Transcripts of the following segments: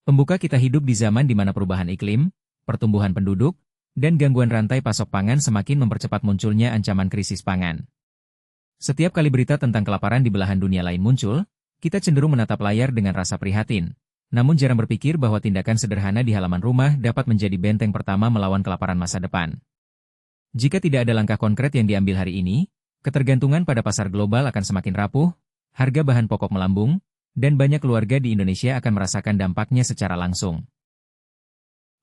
Pembuka kita hidup di zaman di mana perubahan iklim, pertumbuhan penduduk, dan gangguan rantai pasok pangan semakin mempercepat munculnya ancaman krisis pangan. Setiap kali berita tentang kelaparan di belahan dunia lain muncul, kita cenderung menatap layar dengan rasa prihatin, namun jarang berpikir bahwa tindakan sederhana di halaman rumah dapat menjadi benteng pertama melawan kelaparan masa depan. Jika tidak ada langkah konkret yang diambil hari ini, ketergantungan pada pasar global akan semakin rapuh, harga bahan pokok melambung, dan banyak keluarga di Indonesia akan merasakan dampaknya secara langsung.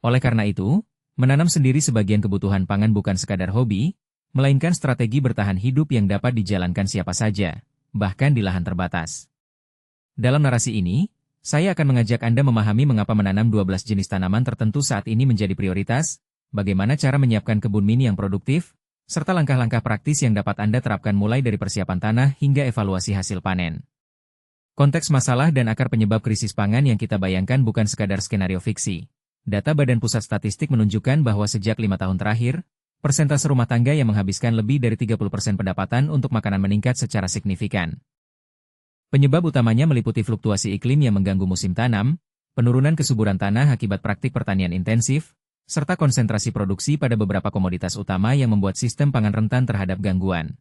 Oleh karena itu, menanam sendiri sebagian kebutuhan pangan bukan sekadar hobi, melainkan strategi bertahan hidup yang dapat dijalankan siapa saja, bahkan di lahan terbatas. Dalam narasi ini, saya akan mengajak Anda memahami mengapa menanam 12 jenis tanaman tertentu saat ini menjadi prioritas, bagaimana cara menyiapkan kebun mini yang produktif, serta langkah-langkah praktis yang dapat Anda terapkan mulai dari persiapan tanah hingga evaluasi hasil panen. Konteks masalah dan akar penyebab krisis pangan yang kita bayangkan bukan sekadar skenario fiksi. Data Badan Pusat Statistik menunjukkan bahwa sejak 5 tahun terakhir, persentase rumah tangga yang menghabiskan lebih dari 30% pendapatan untuk makanan meningkat secara signifikan. Penyebab utamanya meliputi fluktuasi iklim yang mengganggu musim tanam, penurunan kesuburan tanah akibat praktik pertanian intensif, serta konsentrasi produksi pada beberapa komoditas utama yang membuat sistem pangan rentan terhadap gangguan.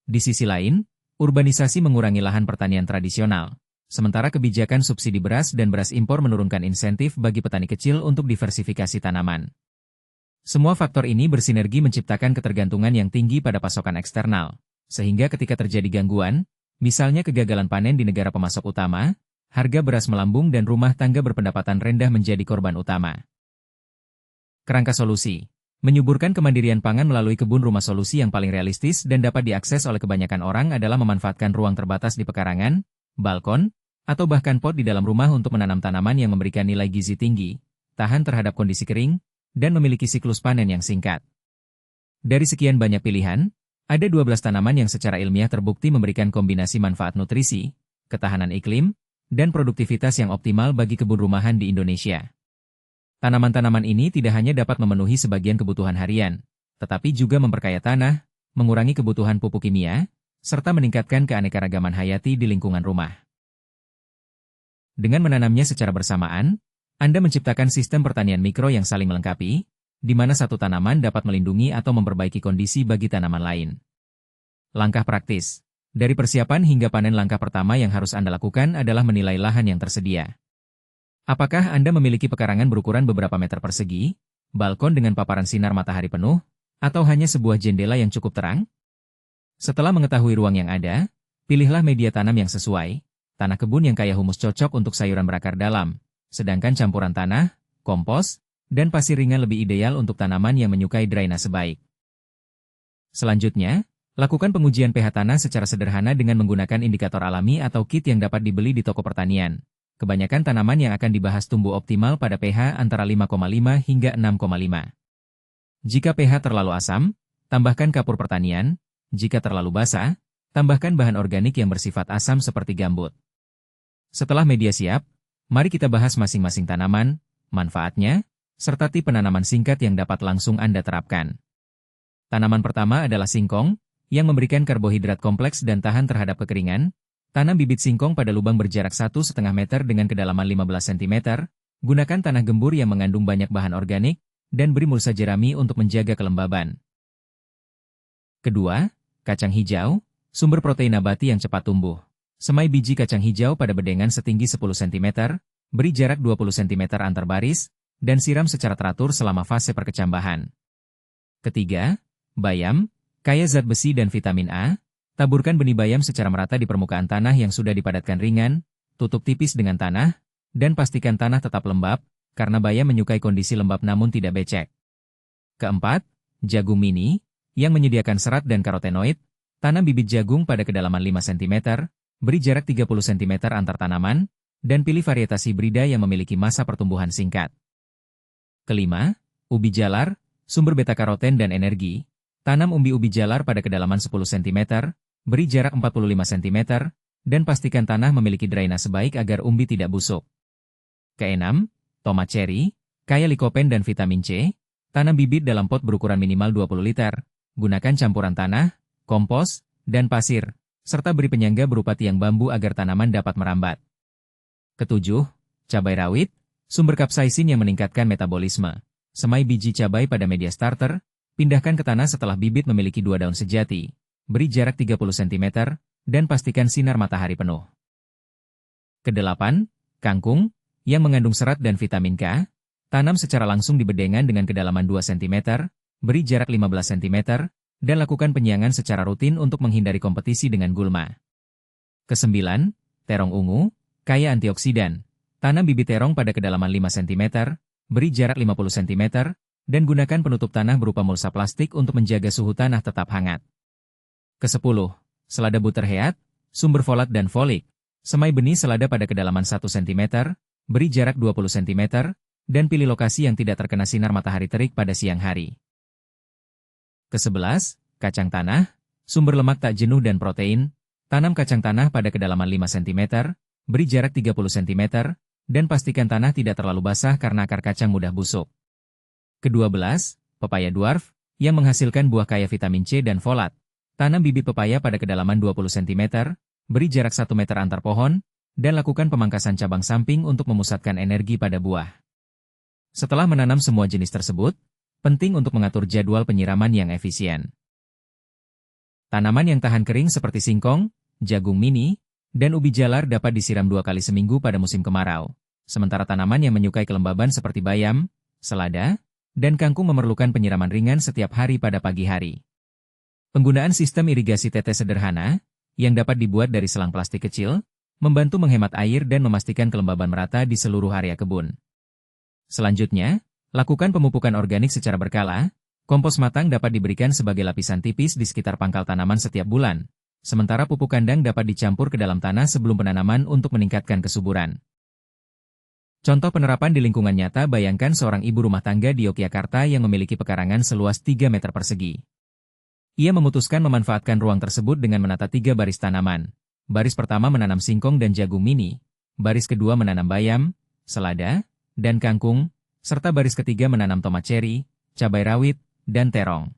Di sisi lain, urbanisasi mengurangi lahan pertanian tradisional, sementara kebijakan subsidi beras dan beras impor menurunkan insentif bagi petani kecil untuk diversifikasi tanaman. Semua faktor ini bersinergi menciptakan ketergantungan yang tinggi pada pasokan eksternal, sehingga ketika terjadi gangguan, misalnya kegagalan panen di negara pemasok utama, harga beras melambung dan rumah tangga berpendapatan rendah menjadi korban utama. Kerangka solusi. Menyuburkan kemandirian pangan melalui kebun rumah solusi yang paling realistis dan dapat diakses oleh kebanyakan orang adalah memanfaatkan ruang terbatas di pekarangan, balkon, atau bahkan pot di dalam rumah untuk menanam tanaman yang memberikan nilai gizi tinggi, tahan terhadap kondisi kering, dan memiliki siklus panen yang singkat. Dari sekian banyak pilihan, ada 12 tanaman yang secara ilmiah terbukti memberikan kombinasi manfaat nutrisi, ketahanan iklim, dan produktivitas yang optimal bagi kebun rumahan di Indonesia. Tanaman-tanaman ini tidak hanya dapat memenuhi sebagian kebutuhan harian, tetapi juga memperkaya tanah, mengurangi kebutuhan pupuk kimia, serta meningkatkan keanekaragaman hayati di lingkungan rumah. Dengan menanamnya secara bersamaan, Anda menciptakan sistem pertanian mikro yang saling melengkapi, di mana satu tanaman dapat melindungi atau memperbaiki kondisi bagi tanaman lain. Langkah praktis. Dari persiapan hingga panen, langkah pertama yang harus Anda lakukan adalah menilai lahan yang tersedia. Apakah Anda memiliki pekarangan berukuran beberapa meter persegi, balkon dengan paparan sinar matahari penuh, atau hanya sebuah jendela yang cukup terang? Setelah mengetahui ruang yang ada, pilihlah media tanam yang sesuai. Tanah kebun yang kaya humus cocok untuk sayuran berakar dalam, sedangkan campuran tanah, kompos, dan pasir ringan lebih ideal untuk tanaman yang menyukai drainase baik. Selanjutnya, lakukan pengujian pH tanah secara sederhana dengan menggunakan indikator alami atau kit yang dapat dibeli di toko pertanian. Kebanyakan tanaman yang akan dibahas tumbuh optimal pada pH antara 5,5 hingga 6,5. Jika pH terlalu asam, tambahkan kapur pertanian. Jika terlalu basah, tambahkan bahan organik yang bersifat asam seperti gambut. Setelah media siap, mari kita bahas masing-masing tanaman, manfaatnya, serta tipe penanaman singkat yang dapat langsung Anda terapkan. Tanaman pertama adalah singkong, yang memberikan karbohidrat kompleks dan tahan terhadap kekeringan. Tanam bibit singkong pada lubang berjarak 1,5 meter dengan kedalaman 15 cm, gunakan tanah gembur yang mengandung banyak bahan organik, dan beri mulsa jerami untuk menjaga kelembaban. Kedua, kacang hijau, sumber protein nabati yang cepat tumbuh. Semai biji kacang hijau pada bedengan setinggi 10 cm, beri jarak 20 cm antar baris, dan siram secara teratur selama fase perkecambahan. Ketiga, bayam, kaya zat besi dan vitamin A. Taburkan benih bayam secara merata di permukaan tanah yang sudah dipadatkan ringan, tutup tipis dengan tanah, dan pastikan tanah tetap lembab, karena bayam menyukai kondisi lembab namun tidak becek. Keempat, jagung mini, yang menyediakan serat dan karotenoid. Tanam bibit jagung pada kedalaman 5 cm, beri jarak 30 cm antar tanaman, dan pilih varietas hibrida yang memiliki masa pertumbuhan singkat. Kelima, ubi jalar, sumber beta-karoten dan energi. Tanam umbi-ubi jalar pada kedalaman 10 cm, beri jarak 45 cm, dan pastikan tanah memiliki drainase baik agar umbi tidak busuk. Keenam, tomat cherry, kaya likopen dan vitamin C. Tanam bibit dalam pot berukuran minimal 20 liter. Gunakan campuran tanah, kompos, dan pasir, serta beri penyangga berupa tiang bambu agar tanaman dapat merambat. Ketujuh, cabai rawit, Sumber kapsaisin yang meningkatkan metabolisme. Semai biji cabai pada media starter, pindahkan ke tanah setelah bibit memiliki 2 daun sejati. Beri jarak 30 cm, dan pastikan sinar matahari penuh. Kedelapan, kangkung, yang mengandung serat dan vitamin K, tanam secara langsung di bedengan dengan kedalaman 2 cm, beri jarak 15 cm, dan lakukan penyiangan secara rutin untuk menghindari kompetisi dengan gulma. Kesembilan, terong ungu, kaya antioksidan. Tanam bibit terong pada kedalaman 5 cm, beri jarak 50 cm, dan gunakan penutup tanah berupa mulsa plastik untuk menjaga suhu tanah tetap hangat. Kesepuluh, selada butterhead, sumber folat dan folik. Semai benih selada pada kedalaman 1 cm, beri jarak 20 cm, dan pilih lokasi yang tidak terkena sinar matahari terik pada siang hari. Kesebelas, kacang tanah, sumber lemak tak jenuh dan protein. Tanam kacang tanah pada kedalaman 5 cm, beri jarak 30 cm, dan pastikan tanah tidak terlalu basah karena akar kacang mudah busuk. Ke-12, pepaya dwarf, yang menghasilkan buah kaya vitamin C dan folat. Tanam bibit pepaya pada kedalaman 20 cm, beri jarak 1 meter antar pohon, dan lakukan pemangkasan cabang samping untuk memusatkan energi pada buah. Setelah menanam semua jenis tersebut, penting untuk mengatur jadwal penyiraman yang efisien. Tanaman yang tahan kering seperti singkong, jagung mini, dan ubi jalar dapat disiram 2 kali seminggu pada musim kemarau. Sementara tanaman yang menyukai kelembaban seperti bayam, selada, dan kangkung memerlukan penyiraman ringan setiap hari pada pagi hari. Penggunaan sistem irigasi tetes sederhana, yang dapat dibuat dari selang plastik kecil, membantu menghemat air dan memastikan kelembaban merata di seluruh area kebun. Selanjutnya, lakukan pemupukan organik secara berkala. Kompos matang dapat diberikan sebagai lapisan tipis di sekitar pangkal tanaman setiap bulan, sementara pupuk kandang dapat dicampur ke dalam tanah sebelum penanaman untuk meningkatkan kesuburan. Contoh penerapan di lingkungan nyata: bayangkan seorang ibu rumah tangga di Yogyakarta yang memiliki pekarangan seluas 3 meter persegi. Ia memutuskan memanfaatkan ruang tersebut dengan menata 3 baris tanaman. Baris pertama menanam singkong dan jagung mini, baris kedua menanam bayam, selada, dan kangkung, serta baris ketiga menanam tomat ceri, cabai rawit, dan terong.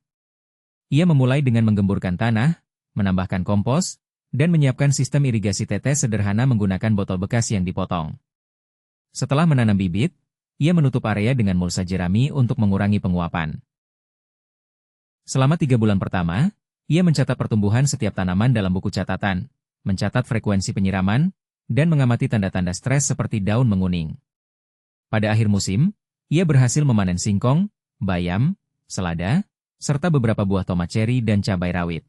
Ia memulai dengan menggemburkan tanah, menambahkan kompos, dan menyiapkan sistem irigasi tetes sederhana menggunakan botol bekas yang dipotong. Setelah menanam bibit, ia menutup area dengan mulsa jerami untuk mengurangi penguapan. Selama 3 bulan pertama, ia mencatat pertumbuhan setiap tanaman dalam buku catatan, mencatat frekuensi penyiraman, dan mengamati tanda-tanda stres seperti daun menguning. Pada akhir musim, ia berhasil memanen singkong, bayam, selada, serta beberapa buah tomat ceri dan cabai rawit.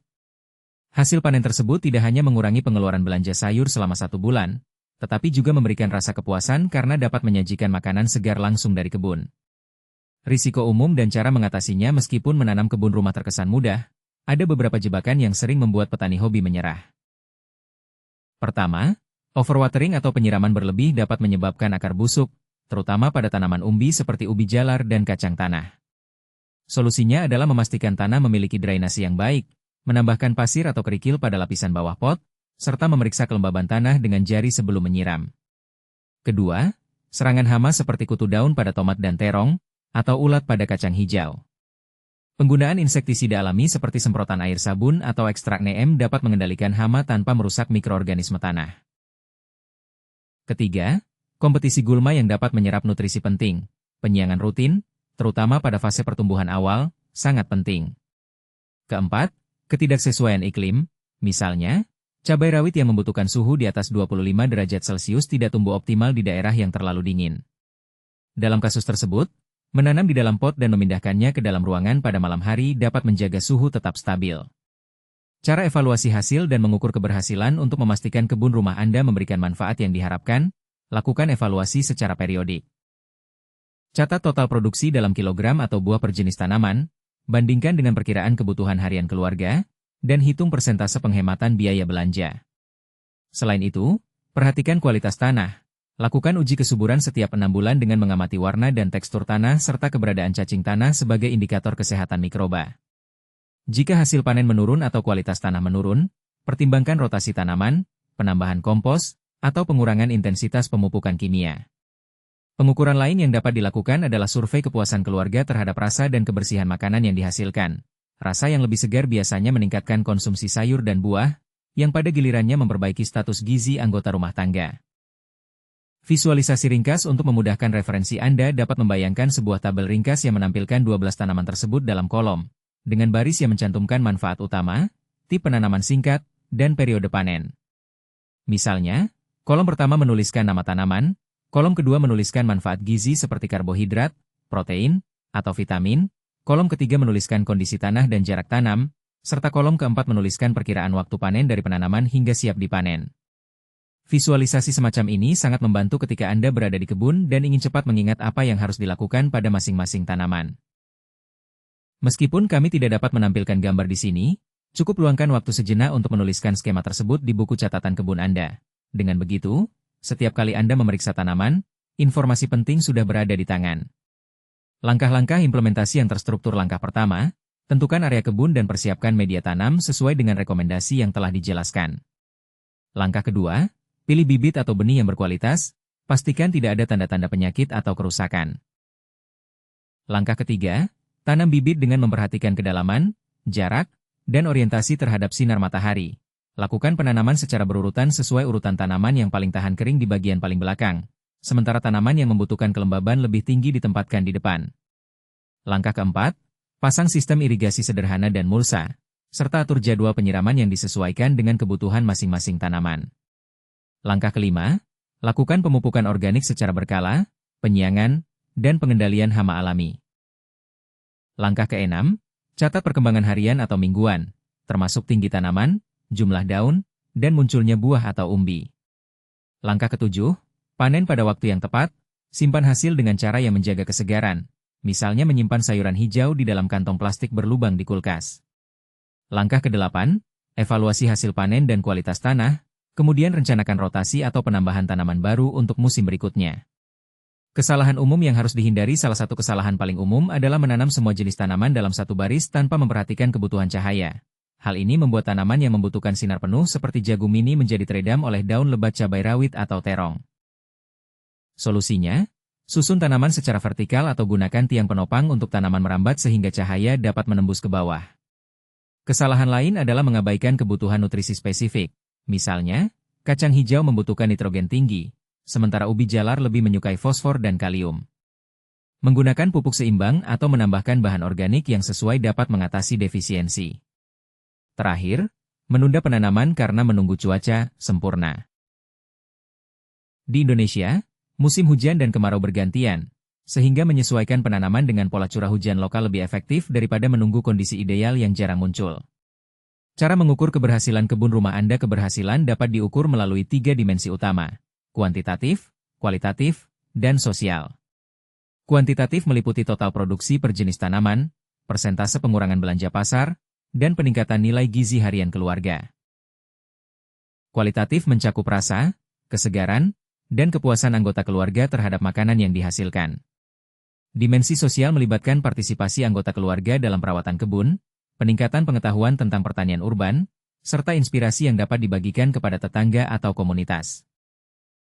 Hasil panen tersebut tidak hanya mengurangi pengeluaran belanja sayur selama 1 bulan, tetapi juga memberikan rasa kepuasan karena dapat menyajikan makanan segar langsung dari kebun. Risiko umum dan cara mengatasinya. Meskipun menanam kebun rumah terkesan mudah, ada beberapa jebakan yang sering membuat petani hobi menyerah. Pertama, overwatering atau penyiraman berlebih dapat menyebabkan akar busuk, terutama pada tanaman umbi seperti ubi jalar dan kacang tanah. Solusinya adalah memastikan tanah memiliki drainasi yang baik, menambahkan pasir atau kerikil pada lapisan bawah pot, serta memeriksa kelembaban tanah dengan jari sebelum menyiram. Kedua, serangan hama seperti kutu daun pada tomat dan terong, atau ulat pada kacang hijau. Penggunaan insektisida alami seperti semprotan air sabun atau ekstrak neem dapat mengendalikan hama tanpa merusak mikroorganisme tanah. Ketiga, kompetisi gulma yang dapat menyerap nutrisi penting. Penyiangan rutin, terutama pada fase pertumbuhan awal, sangat penting. Keempat, ketidaksesuaian iklim, misalnya, cabai rawit yang membutuhkan suhu di atas 25 derajat Celcius tidak tumbuh optimal di daerah yang terlalu dingin. Dalam kasus tersebut, menanam di dalam pot dan memindahkannya ke dalam ruangan pada malam hari dapat menjaga suhu tetap stabil. Cara evaluasi hasil dan mengukur keberhasilan untuk memastikan kebun rumah Anda memberikan manfaat yang diharapkan, lakukan evaluasi secara periodik. Catat total produksi dalam kilogram atau buah per jenis tanaman, bandingkan dengan perkiraan kebutuhan harian keluarga, dan hitung persentase penghematan biaya belanja. Selain itu, perhatikan kualitas tanah. Lakukan uji kesuburan setiap 6 bulan dengan mengamati warna dan tekstur tanah serta keberadaan cacing tanah sebagai indikator kesehatan mikroba. Jika hasil panen menurun atau kualitas tanah menurun, pertimbangkan rotasi tanaman, penambahan kompos, atau pengurangan intensitas pemupukan kimia. Pengukuran lain yang dapat dilakukan adalah survei kepuasan keluarga terhadap rasa dan kebersihan makanan yang dihasilkan. Rasa yang lebih segar biasanya meningkatkan konsumsi sayur dan buah, yang pada gilirannya memperbaiki status gizi anggota rumah tangga. Visualisasi ringkas untuk memudahkan referensi Anda dapat membayangkan sebuah tabel ringkas yang menampilkan 12 tanaman tersebut dalam kolom, dengan baris yang mencantumkan manfaat utama, tip penanaman singkat, dan periode panen. Misalnya, kolom pertama menuliskan nama tanaman, kolom kedua menuliskan manfaat gizi seperti karbohidrat, protein, atau vitamin, kolom ketiga menuliskan kondisi tanah dan jarak tanam, serta kolom keempat menuliskan perkiraan waktu panen dari penanaman hingga siap dipanen. Visualisasi semacam ini sangat membantu ketika Anda berada di kebun dan ingin cepat mengingat apa yang harus dilakukan pada masing-masing tanaman. Meskipun kami tidak dapat menampilkan gambar di sini, cukup luangkan waktu sejenak untuk menuliskan skema tersebut di buku catatan kebun Anda. Dengan begitu, setiap kali Anda memeriksa tanaman, informasi penting sudah berada di tangan. Langkah-langkah implementasi yang terstruktur. Langkah pertama, tentukan area kebun dan persiapkan media tanam sesuai dengan rekomendasi yang telah dijelaskan. Langkah kedua, pilih bibit atau benih yang berkualitas, pastikan tidak ada tanda-tanda penyakit atau kerusakan. Langkah ketiga, tanam bibit dengan memperhatikan kedalaman, jarak, dan orientasi terhadap sinar matahari. Lakukan penanaman secara berurutan sesuai urutan tanaman yang paling tahan kering di bagian paling belakang, sementara tanaman yang membutuhkan kelembaban lebih tinggi ditempatkan di depan. Langkah keempat, pasang sistem irigasi sederhana dan mulsa, serta atur jadwal penyiraman yang disesuaikan dengan kebutuhan masing-masing tanaman. Langkah kelima, lakukan pemupukan organik secara berkala, penyiangan, dan pengendalian hama alami. Langkah keenam, catat perkembangan harian atau mingguan, termasuk tinggi tanaman, jumlah daun, dan munculnya buah atau umbi. Langkah ketujuh, panen pada waktu yang tepat, simpan hasil dengan cara yang menjaga kesegaran, misalnya menyimpan sayuran hijau di dalam kantong plastik berlubang di kulkas. Langkah kedelapan, evaluasi hasil panen dan kualitas tanah, kemudian rencanakan rotasi atau penambahan tanaman baru untuk musim berikutnya. Kesalahan umum yang harus dihindari. Salah satu kesalahan paling umum adalah menanam semua jenis tanaman dalam satu baris tanpa memperhatikan kebutuhan cahaya. Hal ini membuat tanaman yang membutuhkan sinar penuh seperti jagung mini menjadi teredam oleh daun lebat cabai rawit atau terong. Solusinya, susun tanaman secara vertikal atau gunakan tiang penopang untuk tanaman merambat sehingga cahaya dapat menembus ke bawah. Kesalahan lain adalah mengabaikan kebutuhan nutrisi spesifik. Misalnya, kacang hijau membutuhkan nitrogen tinggi, sementara ubi jalar lebih menyukai fosfor dan kalium. Menggunakan pupuk seimbang atau menambahkan bahan organik yang sesuai dapat mengatasi defisiensi. Terakhir, menunda penanaman karena menunggu cuaca sempurna. Di Indonesia, musim hujan dan kemarau bergantian, sehingga menyesuaikan penanaman dengan pola curah hujan lokal lebih efektif daripada menunggu kondisi ideal yang jarang muncul. Cara mengukur keberhasilan kebun rumah Anda. Keberhasilan dapat diukur melalui 3 dimensi utama: kuantitatif, kualitatif, dan sosial. Kuantitatif meliputi total produksi per jenis tanaman, persentase pengurangan belanja pasar, dan peningkatan nilai gizi harian keluarga. Kualitatif mencakup rasa, kesegaran, dan kepuasan anggota keluarga terhadap makanan yang dihasilkan. Dimensi sosial melibatkan partisipasi anggota keluarga dalam perawatan kebun, peningkatan pengetahuan tentang pertanian urban, serta inspirasi yang dapat dibagikan kepada tetangga atau komunitas.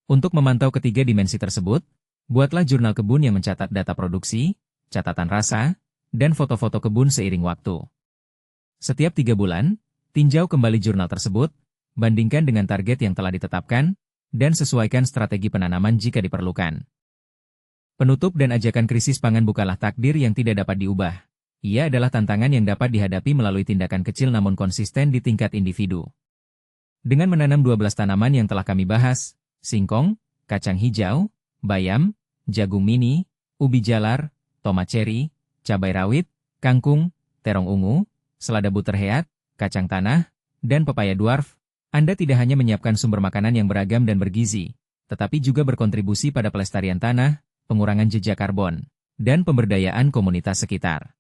Untuk memantau ketiga dimensi tersebut, buatlah jurnal kebun yang mencatat data produksi, catatan rasa, dan foto-foto kebun seiring waktu. Setiap 3 bulan, tinjau kembali jurnal tersebut, bandingkan dengan target yang telah ditetapkan, dan sesuaikan strategi penanaman jika diperlukan. Penutup dan ajakan. Krisis pangan bukanlah takdir yang tidak dapat diubah. Ia adalah tantangan yang dapat dihadapi melalui tindakan kecil namun konsisten di tingkat individu. Dengan menanam 12 tanaman yang telah kami bahas, singkong, kacang hijau, bayam, jagung mini, ubi jalar, tomat ceri, cabai rawit, kangkung, terong ungu, selada butterhead, kacang tanah, dan pepaya dwarf, Anda tidak hanya menyiapkan sumber makanan yang beragam dan bergizi, tetapi juga berkontribusi pada pelestarian tanah, pengurangan jejak karbon, dan pemberdayaan komunitas sekitar.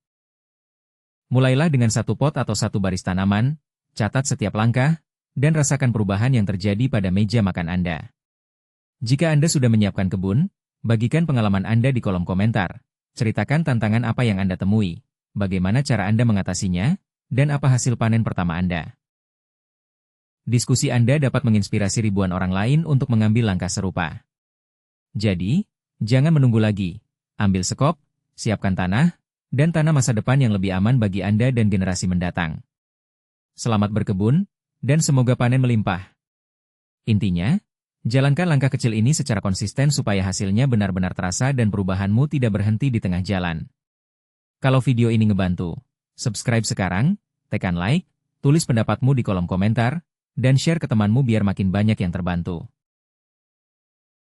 Mulailah dengan 1 pot atau 1 baris tanaman, catat setiap langkah, dan rasakan perubahan yang terjadi pada meja makan Anda. Jika Anda sudah menyiapkan kebun, bagikan pengalaman Anda di kolom komentar. Ceritakan tantangan apa yang Anda temui, bagaimana cara Anda mengatasinya, dan apa hasil panen pertama Anda. Diskusi Anda dapat menginspirasi ribuan orang lain untuk mengambil langkah serupa. Jadi, jangan menunggu lagi. Ambil sekop, siapkan tanah, dan tanam masa depan yang lebih aman bagi Anda dan generasi mendatang. Selamat berkebun, dan semoga panen melimpah. Intinya, Jalankan langkah kecil ini secara konsisten supaya hasilnya benar-benar terasa dan perubahanmu tidak berhenti di tengah jalan. Kalau video ini ngebantu, subscribe sekarang, tekan like, tulis pendapatmu di kolom komentar, dan share ke temanmu biar makin banyak yang terbantu.